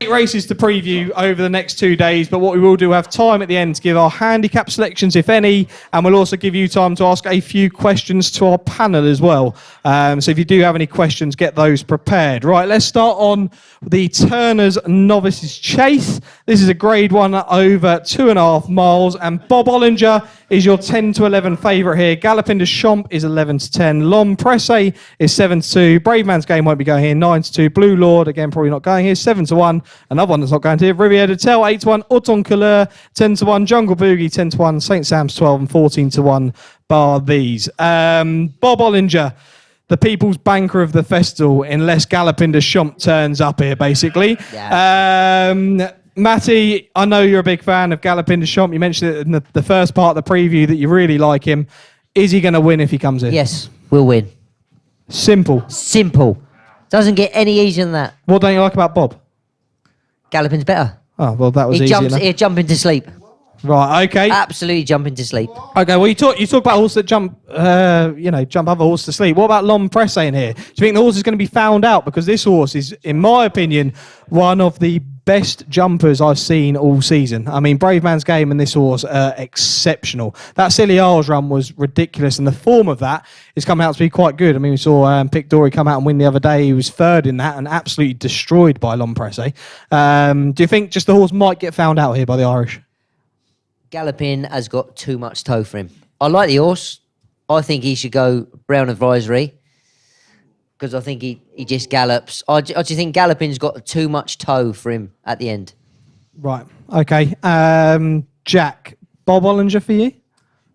Races to preview over the next 2 days, but what we will do, have time at the end to give our handicap selections, if any, and we'll also give you time to ask a few questions to our panel as well. So if you do have any questions, get those prepared. Right, let's start on the Turner's Novices Chase. This is a grade 1 over 2.5 miles, and Bob Ollinger is your 10 to 11 favourite here. Galloping de Champ is 11 to 10. L'Homme Presse is 7 to 2. Brave Man's Game won't be going here, 9 to 2. Blue Lord, again, probably not going here, 7 to 1. Another one that's not going to here, Riviere de Tel, 8 to 1. Auton Couleur, 10 to 1. Jungle Boogie, 10 to 1. St. Sam's, 12 and 14 to 1, bar these. Bob Ollinger, the people's banker of the festival, unless Galloping de Champ turns up here, basically. Yeah. Mattie, I know you're a big fan of Galloping de Champ. You mentioned it in the first part of the preview that you really like him. Is he going to win if he comes in? Yes, we'll win. Simple. Doesn't get any easier than that. What don't you like about Bob? Galloping's better. Oh, well, that was easy enough. He'll jump into sleep. Right, okay. Absolutely jump into sleep. Okay, well, you talk about horses that jump other horses to sleep. What about L'Homme Presse in here? Do you think the horse is going to be found out? Because this horse is, in my opinion, one of the best jumpers I've seen all season. I mean, Brave Man's Game and this horse are exceptional. That Ciliage run was ridiculous, and the form of that is coming out to be quite good. I mean, we saw Pic Dory come out and win the other day. He was third in that and absolutely destroyed by L'Homme Presse. Do you think just the horse might get found out here by the Irish? Galloping has got too much toe for him. I like the horse. I think he should go Brown Advisory because I think he just gallops. I just think Galloping's got too much toe for him at the end. Right. Okay. Jack, Bob Ollinger for you?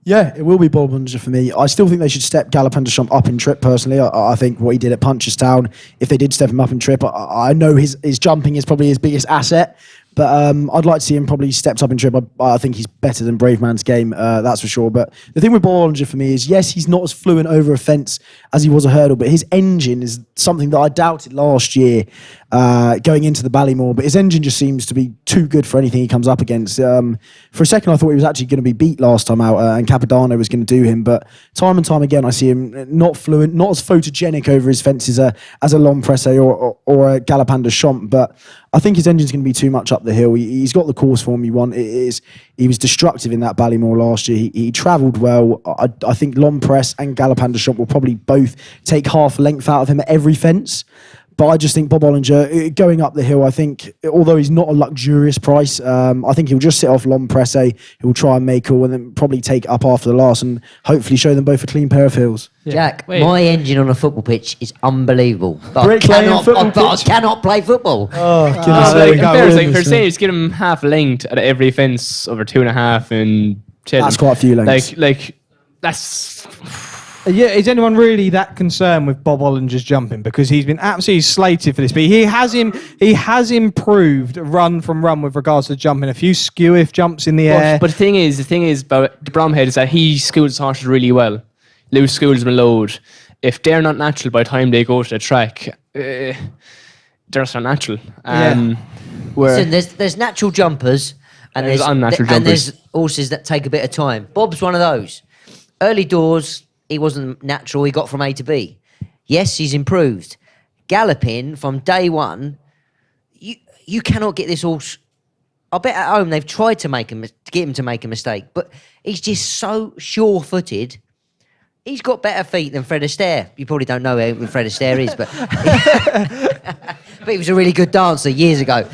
Yeah, it will be Bob Ollinger for me. I still think they should step Galloping de Champ up in trip, personally. I think what he did at Punchestown, if they did step him up in trip, I know his jumping is probably his biggest asset. But I'd like to see him probably stepped up in trip. I think he's better than Brave Man's Game, that's for sure. But the thing with Bob Ollinger for me is, yes, he's not as fluent over a fence as he was a hurdle, but his engine is something that I doubted last year going into the Ballymore. But his engine just seems to be too good for anything he comes up against. For a second, I thought he was actually going to be beat last time out, and Capodanno was going to do him. But time and time again, I see him not fluent, not as photogenic over his fences as a L'Homme Presse or a Galloping de Champ. But I think his engine's going to be too much up the hill. He's got the course form he wants. He was destructive in that Ballymore last year. He travelled well. I think L'Homme Presse and Galloping de Champ will probably both take half length out of him at every fence. But I just think Bob Ollinger, going up the hill, I think, although he's not a luxurious price, I think he'll just sit off L'Homme Presse. He'll try and make all and then probably take up after the last and hopefully show them both a clean pair of heels. Yeah. Jack, my engine on a football pitch is unbelievable. But I cannot play football. Oh, goodness. For say, just get him half length at every fence over 2.5 and that's quite a few lengths. That's... Yeah, is anyone really that concerned with Bob Ollinger's jumping? Because he's been absolutely slated for this, but he has improved run from run with regards to jumping. A few skew-if jumps in the air. But the thing is about the Bromhead is that he schools his horses really well. Loose schools them load. If they're not natural by the time they go to the track, they're just not natural. Listen, there's natural jumpers and there's unnatural jumpers. And there's horses that take a bit of time. Bob's one of those. Early doors, he wasn't natural. He got from A to B. Yes, he's improved. Galloping from day one, you cannot get this horse. I bet at home they've tried to get him to make a mistake, but he's just so sure-footed. He's got better feet than Fred Astaire. You probably don't know who Fred Astaire is, but but he was a really good dancer years ago.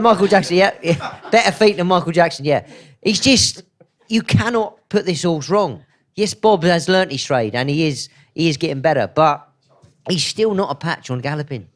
Michael Jackson. Yeah, better feet than Michael Jackson. Yeah, he's just. You cannot put this horse wrong. Yes, Bob has learnt his trade and he is getting better, but he's still not a patch on Galloping.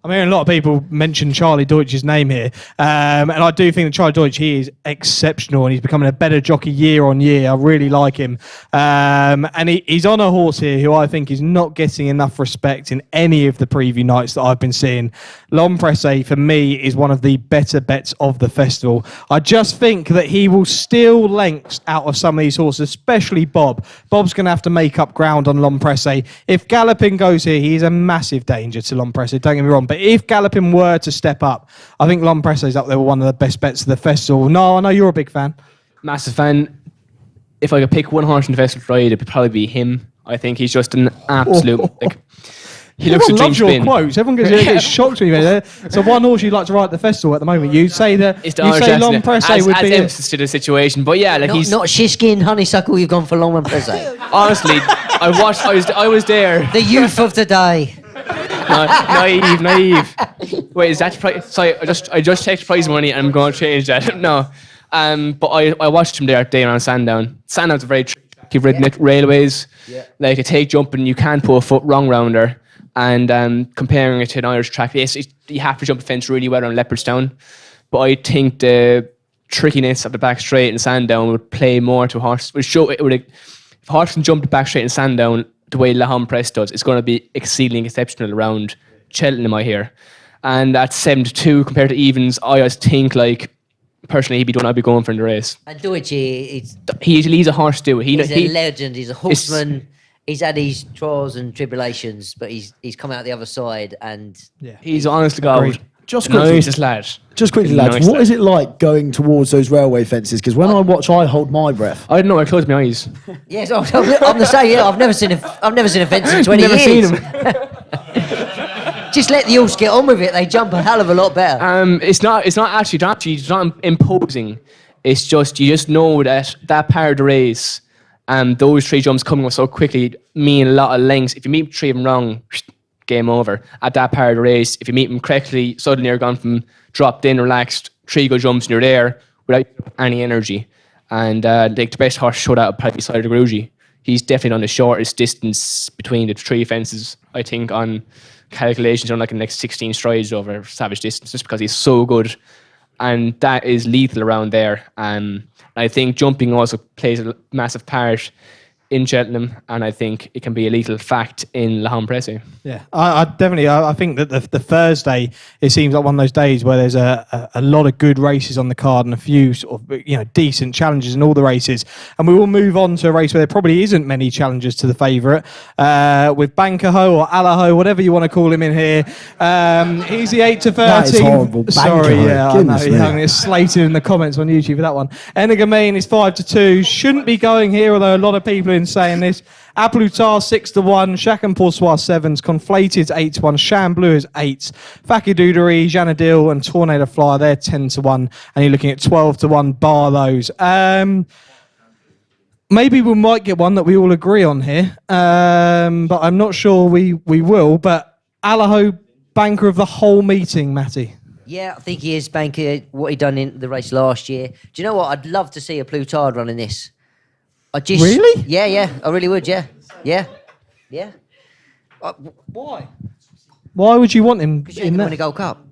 I mean, a lot of people mention Charlie Deutsch's name here, and I do think that Charlie Deutsch, he is exceptional, and he's becoming a better jockey year on year. I really like him, and he's on a horse here who I think is not getting enough respect in any of the preview nights that I've been seeing. L'Homme Presse, for me, is one of the better bets of the festival. I just think that he will steal lengths out of some of these horses, especially Bob. Bob's going to have to make up ground on L'Homme Presse. If Galloping goes here, he is a massive danger to L'Homme Presse, don't get me wrong, but if Galloping were to step up, I think L'Homme Presse is up there with one of the best bets of the festival. No, I know you're a big fan. Massive fan. If I could pick one horse in the festival to ride, it would probably be him. I think he's just an absolute... He looks a Everyone dream loves your spin. quotes. Everyone gets shocked when you go there. So one horse you'd like to ride at the festival at the moment. You say that It's the you Irish say accent. Long Presse as would be it. emphasis to the situation. But yeah, like he's Not Shishkin and Honeysuckle, you've gone for Longman Presse. honestly, I was there. The youth of the day. Naive. Wait, is that sorry? I just checked prize money and I'm going to change that. No, but I watched him there at day around Sandown. Sandown's a very tricky ridden it railways. Like a take jump and you can't put a foot wrong rounder. And comparing it to an Irish track, yes, you have to jump the fence really well on Leopardstown. But I think the trickiness of the back straight in Sandown would play more to horse. If a horse can jump the back straight in Sandown the way Houlihan Press does, it's going to be exceedingly exceptional around Cheltenham, I hear. And at 7-2 compared to evens, I just think like personally I'd be going for in the race. And Deutsche, He's a horse too. he's a legend. He's a horseman. He's had his trials and tribulations, but he's come out the other side. And He's honest to God. Just the quickly, nicest lad. Just quickly, The lads, nicest what is it like going towards those railway fences? Because when I watch, I hold my breath. I don't know. I closed my eyes. yes, I'm the same. Yeah, I've never seen a fence in 20 Never years. seen him. Just let the horse get on with it. They jump a hell of a lot better. It's not imposing. It's just you just know that part of the race, those three jumps coming up so quickly mean a lot of lengths. If you meet three of them wrong, game over. At that part of the race, if you meet them correctly, suddenly you're gone from dropped in, relaxed, three good jumps and you're there without any energy. And like the best horse showed that probably beside the Grugy. He's definitely on the shortest distance between the three fences, I think, on calculations on like the next 16 strides over savage distance, just because he's so good. And that is lethal around there. I think jumping also plays a massive part in Cheltenham, and I think it can be a lethal fact in Houlihan Presse. Yeah, I definitely. I think that the Thursday, it seems like one of those days where there's a lot of good races on the card and a few sort of decent challenges in all the races. And we will move on to a race where there probably isn't many challenges to the favourite with Bankerho or Alaho, whatever you want to call him in here. He's the 8 to 13. That is horrible. Sorry, Bankerho. yeah, I know. Goodness me. You're having it slated in the comments on YouTube for that one. Energamine is 5-2. Shouldn't be going here, although a lot of people in saying this. Aplutar 6-1, Chac and Poursoir 7s, Conflated 8-1, Chambleu is 8s, Fakidoudery, Janadil and Tornado Flyer, they're 10-1, and you're looking at 12-1 bar those. Maybe we might get one that we all agree on here, but I'm not sure we will. But Alaho, banker of the whole meeting, Matty. Yeah, I think he is banker. What he done in the race last year. Do you know what? I'd love to see a Plutard running this. Really? Yeah, I really would. Yeah. Why? Why would you want him Because you're in going to that? win a Gold Cup.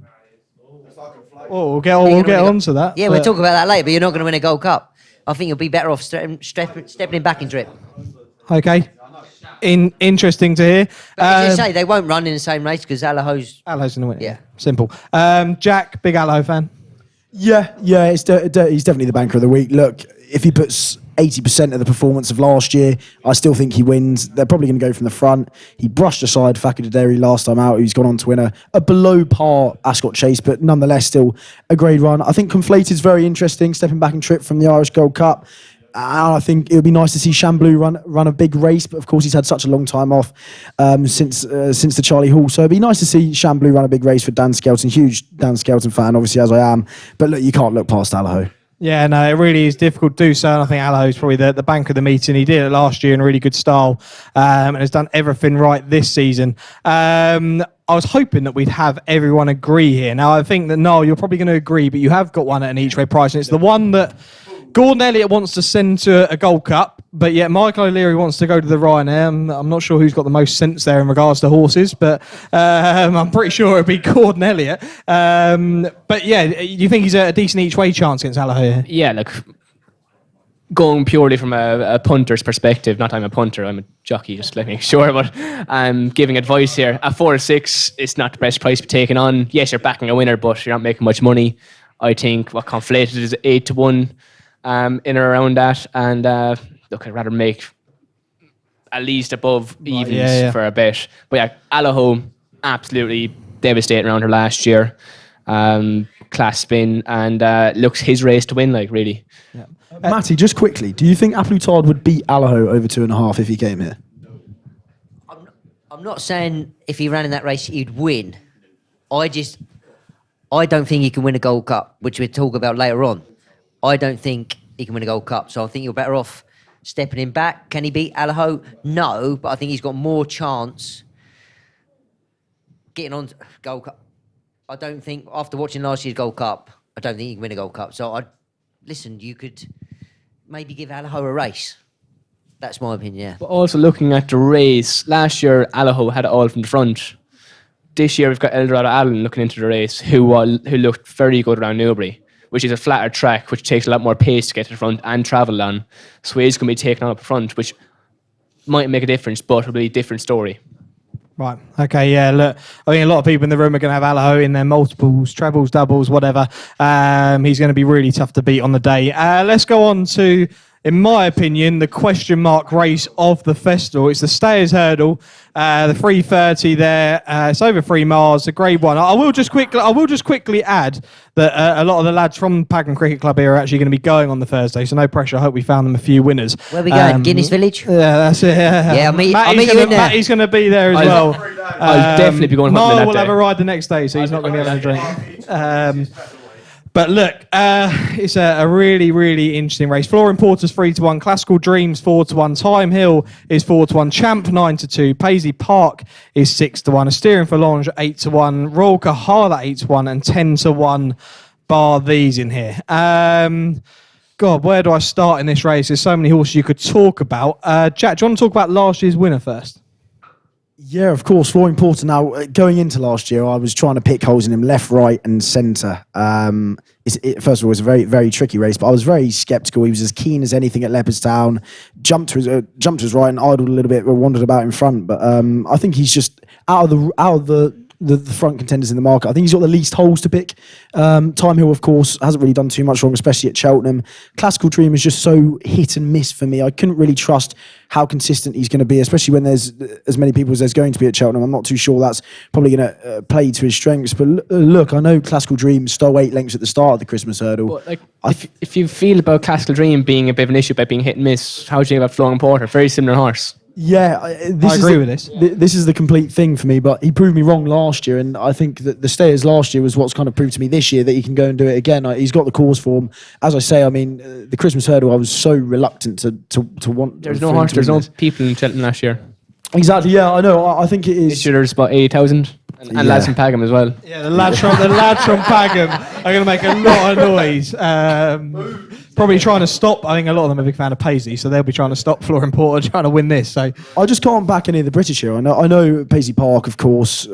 Oh, we'll get on to that. Yeah, we'll talk about that later. But you're not going to win a Gold Cup. I think you'll be better off stepping in back in trip. Okay. Interesting to hear. But as you say, they won't run in the same race because Alaho's. Alaho's going to win. Yeah. Simple. Jack, big Alaho fan. Yeah, he's definitely the banker of the week. Look, if he puts 80% of the performance of last year, I still think he wins. They're probably going to go from the front. He brushed aside Fakidoudery last time out, who's gone on to win a below par Ascot Chase, but nonetheless still a great run. I think Conflated's very interesting, stepping back in trip from the Irish Gold Cup. I think it would be nice to see Chambleu run a big race, but of course he's had such a long time off since the Charlie Hall. So it'd be nice to see Chambleu run a big race for Dan Skelton. Huge Dan Skelton fan, obviously, as I am. But look, you can't look past Alaho. Yeah, no, it really is difficult to do so. And I think Alaho is probably the bank of the meeting. He did it last year in a really good style and has done everything right this season. I was hoping that we'd have everyone agree here. Now, I think that, Niall, you're probably going to agree, but you have got one at an each way price, and it's the one that Gordon Elliott wants to send to a Gold Cup, but yet Michael O'Leary wants to go to the Ryanair. I'm not sure who's got the most sense there in regards to horses, but I'm pretty sure it'd be Gordon Elliott. But yeah, do you think he's a decent each way chance against Alaho? Yeah, look, going purely from a punter's perspective, not I'm a punter, I'm a jockey, just let me make sure, but I'm giving advice here. At 4-6, it's not the best price to be taken on. Yes, you're backing a winner, but you're not making much money. I think what Conflated is 8-1. In or around that, and look, I'd rather make at least above evens for a bet. But yeah, Alaho absolutely devastating around her last year. Class spin, and looks his race to win, like, really. Yeah. Matty, just quickly, do you think Aplutar would beat Alaho over 2.5 if he came here? I'm not saying if he ran in that race he'd win. I don't think he can win a Gold Cup, which we'll talk about later on. I don't think he can win a Gold Cup, so I think you're better off stepping him back. Can he beat Alaho? No, but I think he's got more chance getting on to Gold Cup. I don't think, after watching last year's Gold Cup, I don't think he can win a Gold Cup. So, listen, you could maybe give Alaho a race. That's my opinion, yeah. But also looking at the race, last year Alaho had it all from the front. This year we've got Eldorado Allen looking into the race, who looked very good around Newbury, which is a flatter track, which takes a lot more pace to get to the front and travel on. So he's going to be taken on up front, which might make a difference, but it'll be a different story. Right. Okay. Yeah. Look, I think a lot of people in the room are going to have Alaho in their multiples, trebles, doubles, whatever. He's going to be really tough to beat on the day. Let's go on to, in my opinion, the question mark race of the festival. It's the Stayers Hurdle, the 3:30 there. It's over 3 miles, a Grade 1. I will just quickly add that a lot of the lads from Pagham Cricket Club here are actually going to be going on the Thursday, so no pressure. I hope we found them a few winners. Where are we going? Guinness Village? Yeah, that's it. Yeah, I'll meet you in there. Matty's going to be there as well. I'll definitely be going hunting Niall that will day. have a ride the next day, so he's not going to be able to drink. But look, it's a really, really interesting race. Floyd Porter's 3-1, Classical Dreams 4-1, Time Hill is 4-1, Champ 9-2, Paisley Park is 6-1, Asterion Forlange 8-1, Royal Kahala 8-1, and 10-1. Bar these in here. God, where do I start in this race? There's so many horses you could talk about. Jack, do you want to talk about last year's winner first? Yeah, of course. Floyd Porter. Now, going into last year, I was trying to pick holes in him left, right, and centre. First of all, it was a very, very tricky race, but I was very sceptical. He was as keen as anything at Leopardstown. Jumped to his right and idled a little bit, wandered about in front. But I think he's just out of the front contenders in the market. I think he's got the least holes to pick. Time Hill, of course, hasn't really done too much wrong, especially at Cheltenham. Classical Dream is just so hit and miss for me. I couldn't really trust how consistent he's going to be, especially when there's as many people as there's going to be at Cheltenham. I'm not too sure that's probably going to play to his strengths. But look, I know Classical Dream stole 8 lengths at the start of the Christmas hurdle. But if you feel about Classical Dream being a bit of an issue about being hit and miss, how do you think about Floyd Porter? Very similar horse. Yeah, I agree with this. This is the complete thing for me, but he proved me wrong last year, and I think that the Stayers last year was what's kind of proved to me this year that he can go and do it again. He's got the cause form. As I say, I mean, the Christmas hurdle, I was so reluctant to want. There's no horse, there's no people in Cheltenham last year. Exactly, yeah, I know. I think it is. This year there's about 8,000, and lads from Pagham as well. Yeah, the lads from Pagham are going to make a lot of noise. Probably trying to stop. I think a lot of them are a big fan of Paisley, so they'll be trying to stop Floyd Porter trying to win this. So I just can't back any of the British here. I know Paisley Park, of course.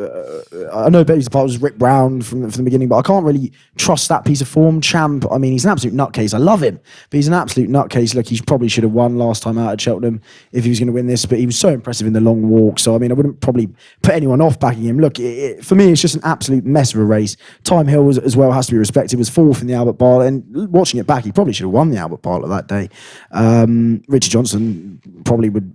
I know Paisley Park was Rick Brown from the beginning, but I can't really trust that piece of form. Champ, I mean, he's an absolute nutcase. I love him, but he's an absolute nutcase. Look, he probably should have won last time out at Cheltenham if he was going to win this, but he was so impressive in the long walk. So, I mean, I wouldn't probably put anyone off backing him. Look, for me, it's just an absolute mess of a race. Time Hill as well has to be respected. Was 4th in the Albert Bartlett, and watching it back, he probably should have won the Albert Bartlett that day. Richard Johnson probably would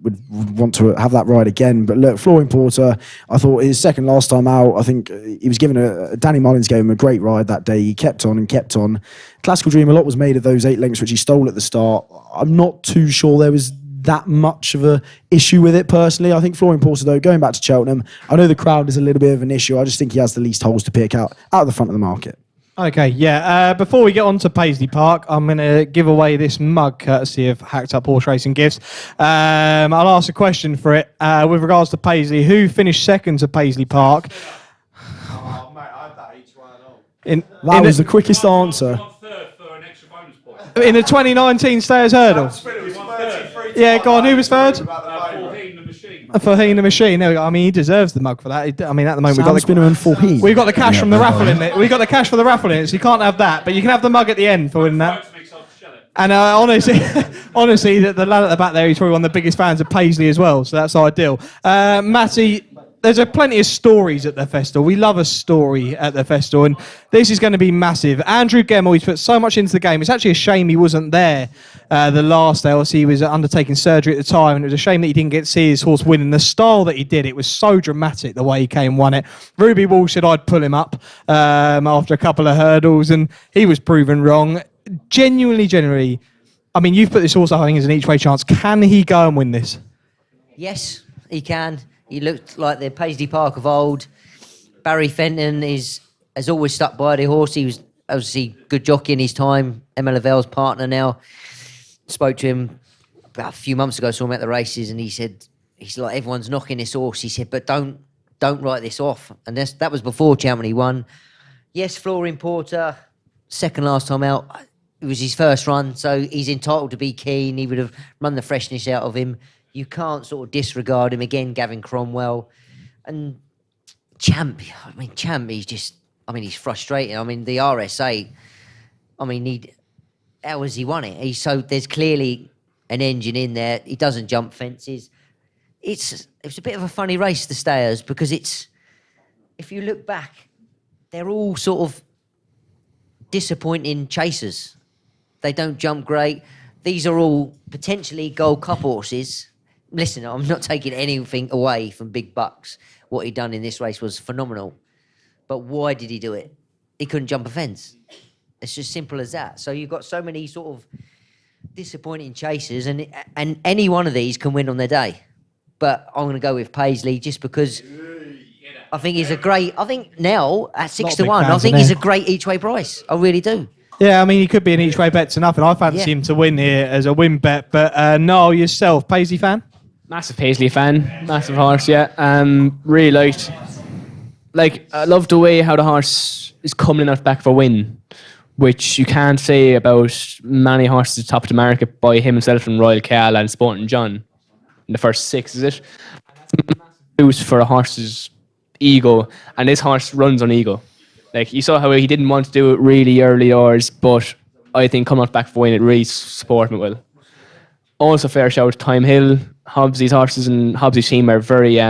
want to have that ride again. But look, Floyd Porter, I thought his second last time out, I think he was given Danny Mullins gave him a great ride that day. He kept on and kept on. Classical Dream, a lot was made of those 8 lengths which he stole at the start. I'm not too sure there was that much of a issue with it personally. I think Floyd Porter, though, going back to Cheltenham, I know the crowd is a little bit of an issue. I just think he has the least holes to pick out of the front of the market. Okay, yeah. Before we get on to Paisley Park, I'm going to give away this mug courtesy of Hacked Up Horse Racing Gifts. I'll ask a question for it with regards to Paisley. Who finished second to Paisley Park? Oh, mate, I had that each one. That was the quickest answer. In the 2019 Stayers Hurdle? Yeah, go on. Who was third? Houlihan the Machine. There we go. I mean, he deserves the mug for that. I mean, at the moment we've got the cash from the raffle in it. We've got the cash for the raffle in it, so you can't have that. But you can have the mug at the end for winning that. And honestly, the lad at the back there, he's probably one of the biggest fans of Paisley as well. So that's ideal. Mattie, there's plenty of stories at the festival. We love a story at the festival, and this is going to be massive. Andrew Gemmell, he's put so much into the game. It's actually a shame he wasn't there the last day. Obviously, he was undertaking surgery at the time, and it was a shame that he didn't get to see his horse win in the style that he did. It was so dramatic the way he came and won it. Ruby Wall said I'd pull him up after a couple of hurdles, and he was proven wrong. Genuinely, I mean, you've put this horse up, I think, as an each-way chance. Can he go and win this? Yes. He can. He looked like the Paisley Park of old. Barry Fenton has always stuck by the horse. He was obviously good jockey in his time. Emma Lavelle's partner now. Spoke to him about a few months ago, saw him at the races, and he said, he's like, everyone's knocking this horse. He said, but don't write this off. And that was before Cheltenham won. Yes, Floyd Porter, second last time out. It was his first run, so he's entitled to be keen. He would have run the freshness out of him. You can't sort of disregard him. Again, Gavin Cromwell. And Champ, he's frustrating. The RSA, how has he won it? There's clearly an engine in there. He doesn't jump fences. It's a bit of a funny race, the Stayers, because if you look back, they're all sort of disappointing chasers. They don't jump great. These are all potentially Gold Cup horses. Listen, I'm not taking anything away from Big Bucks. What he done in this race was phenomenal. But why did he do it? He couldn't jump a fence. It's just simple as that. So you've got so many sort of disappointing chasers, and any one of these can win on their day. But I'm going to go with Paisley just because I think he's a great... I think now, at 6-1, I think he's a great each-way price. I really do. Yeah, he could be an each-way bet to nothing. I fancy him to win here as a win bet. But Niall, yourself, Paisley fan? Massive Paisley fan. Massive horse, yeah. Really liked... I love the way how the horse is coming in off the back of a win, which you can't say about many horses at the top of the market by himself and Royal Cal and Sporting John in the first 6, is it? That's a massive boost for a horse's ego, and this horse runs on ego. You saw how he didn't want to do it really early hours, but I think coming off the back of a win, it really supported him well. Also, fair shout to Time Hill. Hobbsy's horses and Hobbsy's team are very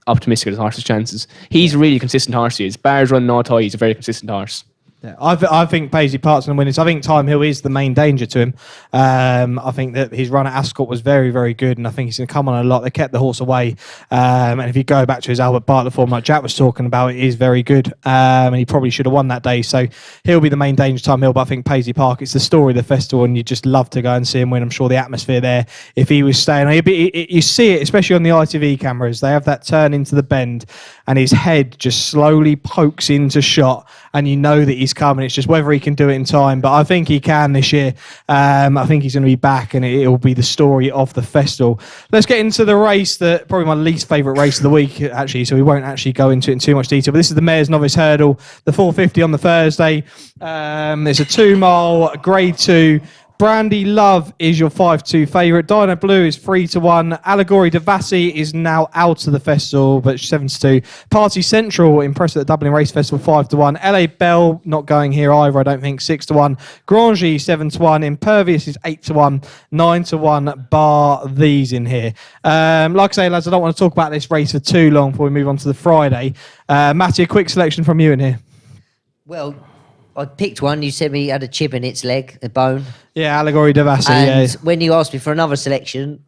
optimistic at his horse's chances. He's a really consistent horse. He is. Bars running all tie, he's a very consistent horse. Yeah, I think Paisley Park's going to win this. I think Time Hill is the main danger to him. I think that his run at Ascot was very, very good, and I think he's going to come on a lot. They kept the horse away, and if you go back to his Albert Bartlett form, like Jack was talking about, it is very good, and he probably should have won that day. So he'll be the main danger, Time Hill. But I think Paisley Park, it's the story of the festival, and you just love to go and see him win. I'm sure the atmosphere there, if he was staying, you see it, especially on the ITV cameras. They have that turn into the bend, and his head just slowly pokes into shot, and you know that he's coming. It's just whether he can do it in time, but I think he can this year. I think he's going to be back, and it'll be the story of the festival. Let's get into the race, that probably my least favourite race of the week, actually, so we won't actually go into it in too much detail, but this is the Mayor's Novice Hurdle, the 450 on the Thursday. It's a 2-mile grade 2. Brandy Love is your 5-2 favourite. Dino Blue is 3-1. Allegory Devassi is now out of the festival, but 7-2. Party Central, impressed at the Dublin Race Festival, 5-1. LA Bell not going here either, I don't think, 6-1. Grangy 7-1. Impervious is 8-1. 9-1. Bar these in here. Like I say, lads, I don't want to talk about this race for too long before we move on to the Friday. Mattie, a quick selection from you in here. Well, I picked one. You said me had a chip in its leg, a bone. Yeah, Allegory Devassi. And Yeah. when you asked me for another selection,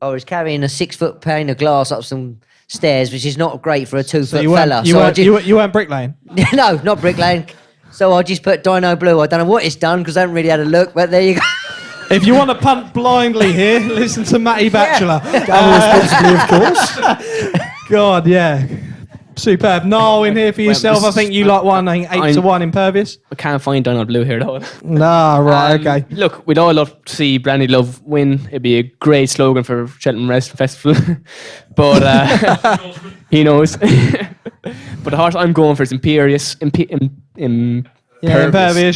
I was carrying a 6-foot pane of glass up some stairs, which is not great for a 2-foot fella. You weren't bricklaying? No, not bricklaying. So I just put Dino Blue. I don't know what it's done because I haven't really had a look, but there you go. If you want to punt blindly here, listen to Mattie Batchelor. Responsibly, of course. God, yeah. Superb. Niall in here for yourself. I think you like one, I think 8-1 Impervious. I can't find Donald Blue here though. Nah, right, okay. Look, we'd all love to see Brandy Love win. It'd be a great slogan for Cheltenham Wrestling Festival. But he knows. But the horse I'm going for is Imperious. Impervious,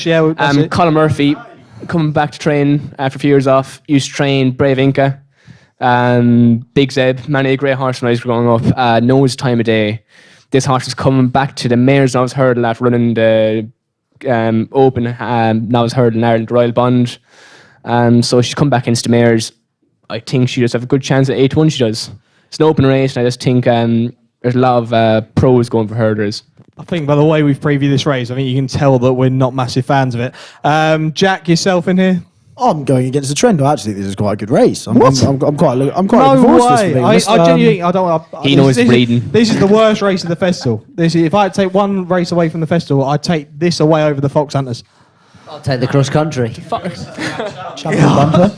yeah. That's it. Colin Murphy coming back to train after a few years off. Used to train Brave Inca. Big Zeb, many a great horse when I was growing up. Knows time of day. This horse is coming back to the Mayor's Novice Hurdle after running the Open Novice Hurdle in Ireland, Royal Bond. So she's come back into the Mayor's. I think she does have a good chance at 8-1. She does. It's an open race, and I just think there's a lot of pros going for hurdlers. I think by the way we've previewed this race, I think you can tell that we're not massive fans of it. Jack, yourself in here? I'm going against the trend. I actually think this is quite a good race. I'm quite No looking forward to this. way. To be honest. I genuinely, I don't. He knows bleeding. This is the worst race of the festival. If I had to take one race away from the festival, I'd take this away over the Fox Hunters. I'll take the cross country. Champion bumper.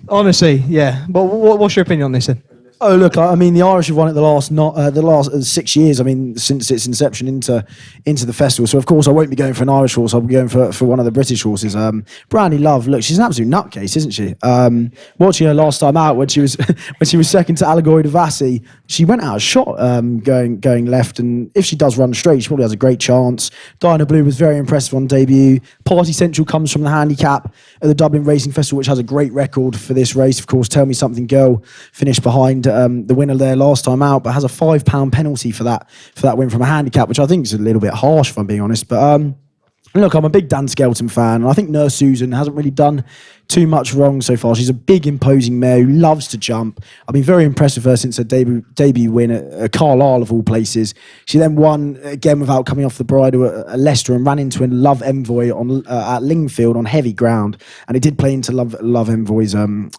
Honestly, yeah. But what's your opinion on this then? Oh look, I mean the Irish have won it the last 6 years. I mean since its inception into the festival. So of course I won't be going for an Irish horse. I'll be going for one of the British horses. Brandy Love. Look, she's an absolute nutcase, isn't she? Watching her last time out when she was when she was second to Allegory de Vassy, she went out of shot going left. And if she does run straight, she probably has a great chance. Diana Blue was very impressive on debut. Party Central comes from the handicap at the Dublin Racing Festival, which has a great record for this race. Of course, Tell Me Something Girl finished behind the winner there last time out, but has a £5 penalty for that win from a handicap, which I think is a little bit harsh, if I'm being honest. But look, I'm a big Dan Skelton fan, and I think Nurse Susan hasn't really done too much wrong so far. She's a big, imposing mare who loves to jump. I've been very impressed with her since her debut win at Carlisle, of all places. She then won again without coming off the bridle at Leicester and ran into a Love Envoy at Lingfield on heavy ground, and it did play into Love Envoy's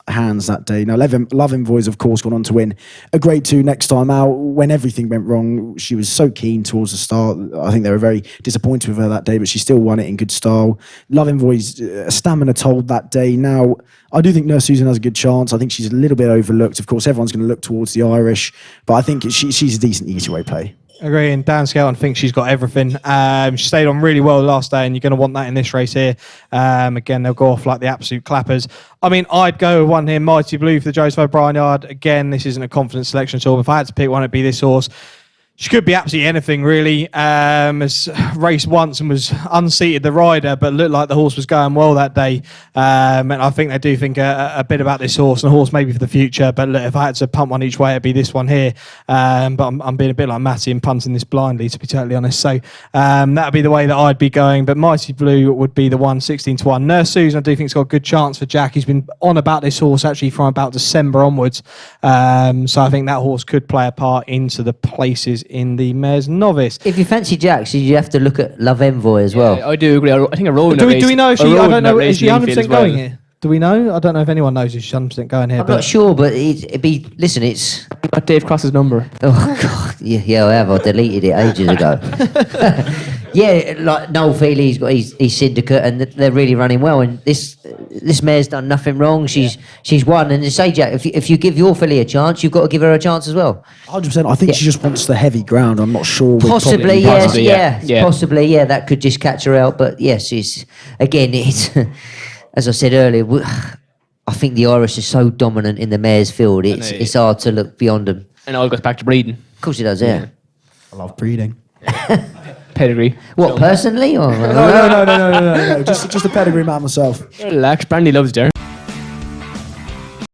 hands that day. Now, Love Envoy's, of course, gone on to win a Grade 2 next time out. When everything went wrong, she was so keen towards the start. I think they were very disappointed with her that day, but she still won it in good style. Love Envoy's stamina told that day. Now, I do think Nurse Susan has a good chance. I think she's a little bit overlooked. Of course, everyone's going to look towards the Irish, but I think she's a decent easy-way play. Agree, and Dan Skelton thinks she's got everything. She stayed on really well last day, and you're going to want that in this race here. Again, they'll go off like the absolute clappers. I mean, I'd go with one here, Mighty Blue for the Joseph O'Brien yard. Again, this isn't a confidence selection at all. If I had to pick one, it'd be this horse. She could be absolutely anything, really. Has raced once and was unseated the rider, but looked like the horse was going well that day. And I think they do think a bit about this horse, and a horse maybe for the future. But look, if I had to punt one each way, it'd be this one here. But I'm being a bit like Mattie and punting this blindly, to be totally honest. So that would be the way that I'd be going. But Mighty Blue would be the one, 16-1. Nurse Susan, I do think, has got a good chance for Jack. He's been on about this horse actually from about December onwards. So I think that horse could play a part into the places in the Mares Novice. If you fancy Jacks, you have to look at Love Envoy as well. I do agree. I think a road. Do we know if she? I don't know. Is she 100% going here? Do we know? I don't know if anyone knows if she's 100% going here. I'm not sure, but it'd be. Listen, it's. Got Dave Cross's number. Oh God, yeah, I have. I deleted it ages ago. Yeah, like Noel Feely, he's got his syndicate, and they're really running well. And this mare's done nothing wrong. She's won. And to say, Jack, if you give your filly a chance, you've got to give her a chance as well. 100%. I think she just wants the heavy ground. I'm not sure. Possibly, yes, yeah. Possibly, yeah. That could just catch her out. But yes, it's as I said earlier. I think the Irish are so dominant in the mares' field. It's hard to look beyond them. And it all goes back to breeding. Of course it does, yeah. I love breeding. Pedigree. What, personally? Or? No. Just a pedigree man myself. Relax, Brandy loves Derek.